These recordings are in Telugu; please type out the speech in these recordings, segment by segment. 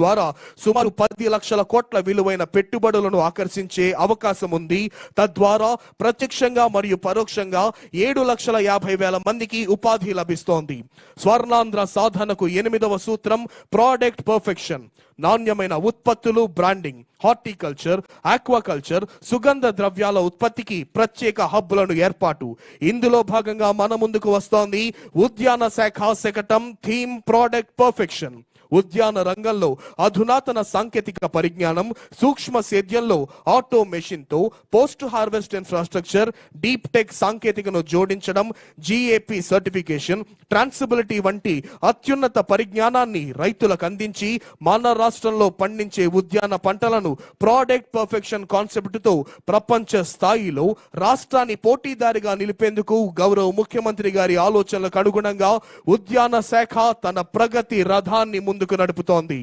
ద్వారా సుమారు 10 లక్షల కోట్ల విలువైన పెట్టుబడులను ఆకర్షించే అవకాశం ఉంది. తద్వారా ప్రత్యక్షంగా మరియు పరోక్షంగా 7,50,000 మందికి ఉపాధి లభిస్తోంది. స్వర్ణాంధ్ర సాధనకు 8వ సూత్రం ప్రోడక్ట్ పర్ఫెక్షన్. నాణ్యమైన ఉత్పత్తులు, బ్రాండింగ్, హార్టికల్చర్, ఆక్వాకల్చర్, సుగంధ ద్రవ్యాల ఉత్పత్తికి ప్రత్యేక హబ్బులను ఏర్పాటు. ఇందులో భాగంగా మన ముందుకు వస్తోంది ఉద్యాన శాఖ శకటం థీమ్ ప్రోడక్ట్ పర్ఫెక్షన్. ఉద్యాన రంగంలో అధునాతన సాంకేతిక పరిజ్ఞానం, సూక్ష్మ సేద్యంలో ఆటోమేషన్ తో post harvest infrastructure, deep tech సాంకేతికను జోడించడం, GAP సర్టిఫికేషన్, ట్రాన్సిబిలిటీ వంటి అత్యున్నత పరిజ్ఞానాన్ని రైతులకు అందించి మన రాష్ట్రంలో పండించే ఉద్యాన పంటలను ప్రోడక్ట్ పర్ఫెక్షన్ కాన్సెప్ట్ తో ప్రపంచ స్థాయిలో రాష్ట్రాన్ని పోటీదారిగా నిలిపేందుకు గౌరవ ముఖ్యమంత్రి గారి ఆలోచనలకు అనుగుణంగా ఉద్యాన శాఖ తన ప్రగతి రథాన్ని ముందుకు నడుపుతోంది.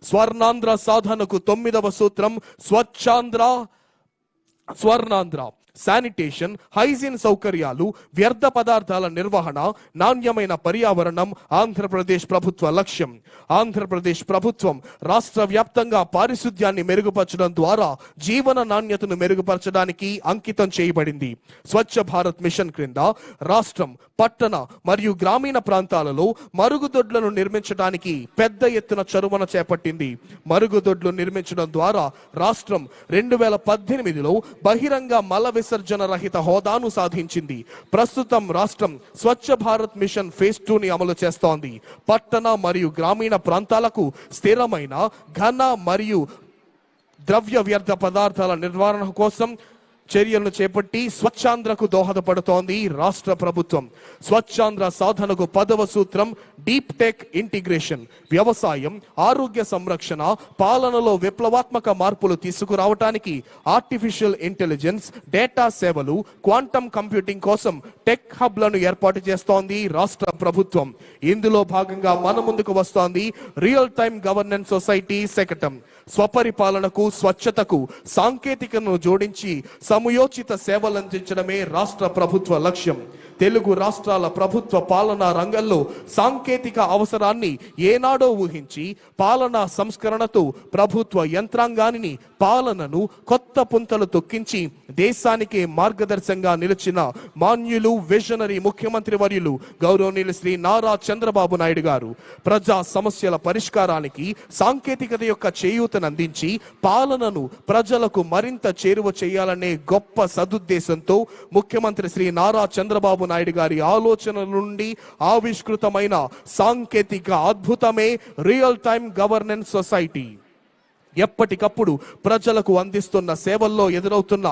స్వర్ణాంధ్ర సాధనకు 9వ సూత్రం స్వర్ణాంధ్ర. శానిటేషన్, హైజీన్ సౌకర్యాలు, వ్యర్థ పదార్థాల నిర్వహణ, నాణ్యమైన పర్యావరణం ఆంధ్రప్రదేశ్ ప్రభుత్వ లక్ష్యం. ఆంధ్రప్రదేశ్ ప్రభుత్వం రాష్ట్ర వ్యాప్తంగా పారిశుద్ధ్యాన్ని మెరుగుపరచడం ద్వారా జీవన నాణ్యతను మెరుగుపరచడానికి అంకితం చేయబడింది. స్వచ్ఛ భారత్ మిషన్ క్రింద రాష్ట్రం పట్టణ మరియు గ్రామీణ ప్రాంతాలలో మరుగుదొడ్లను నిర్మించడానికి పెద్ద ఎత్తున చొరవను చేపట్టింది. మరుగుదొడ్లు నిర్మించడం ద్వారా రాష్ట్రం 2018లో బహిరంగ మల విసర్జన రహిత హోదాను సాధించింది. ప్రస్తుతం రాష్ట్రం స్వచ్ఛ భారత్ మిషన్ ఫేజ్ 2ని అమలు చేస్తోంది. పట్టణ మరియు గ్రామీణ ప్రాంతాలకు స్థిరమైన ఘన మరియు ద్రవ్య వ్యర్థ పదార్థాల నిర్వహణ కోసం చర్యలను చేపట్టి స్వచ్ఛాంధ్రకు దోహదపడుతోంది రాష్ట్ర ప్రభుత్వం. స్వచ్ఛాంధ్ర సాధనకు 10వ సూత్రం డీప్ టెక్ ఇంటిగ్రేషన్. వ్యవసాయం, ఆరోగ్య సంరక్షణ, పాలనలో విప్లవాత్మక మార్పులు తీసుకురావడానికి ఆర్టిఫిషియల్ ఇంటెలిజెన్స్, డేటా సేవలు, క్వాంటమ్ కంప్యూటింగ్ కోసం టెక్ హబ్లను ఏర్పాటు చేస్తోంది రాష్ట్ర ప్రభుత్వం. ఇందులో భాగంగా మన ముందుకు వస్తోంది రియల్ టైమ్ గవర్నెన్స్ సొసైటీ శకటం. స్వపరిపాలనకు, స్వచ్ఛతకు సాంకేతికను జోడించి సమయోచిత సేవలందించడమే రాష్ట్ర ప్రభుత్వ లక్ష్యం. తెలుగు రాష్ట్రాల ప్రభుత్వ పాలనా రంగంలో సాంకేతిక అవసరాన్ని ఏనాడో ఊహించి పాలనా సంస్కరణతో ప్రభుత్వ యంత్రాంగాన్ని పాలనను కొత్త పుంతలు తొక్కించి దేశానికి మార్గదర్శకంగా నిలిచిన మాన్యులు, విజనరీ ముఖ్యమంత్రి వర్యులు గౌరవనీయులు శ్రీ నారా చంద్రబాబు నాయుడు గారు ప్రజా సమస్యల పరిష్కారానికి సాంకేతికత యొక్క చేయూతను అందించి పాలనను ప్రజలకు మరింత చేరువ చేయాలనే గొప్ప సదుద్దేశంతో ముఖ్యమంత్రి శ్రీ నారా చంద్రబాబు నాయుడు గారి ఆలోచనల నుండి ఆవిష్కృతమైన సాంకేతిక అద్భుతమే రియల్ టైమ్ గవర్నెన్స్ సొసైటీ. ఎప్పటికప్పుడు ప్రజలకు అందిస్తున్న సేవల్లో ఎదురవుతున్న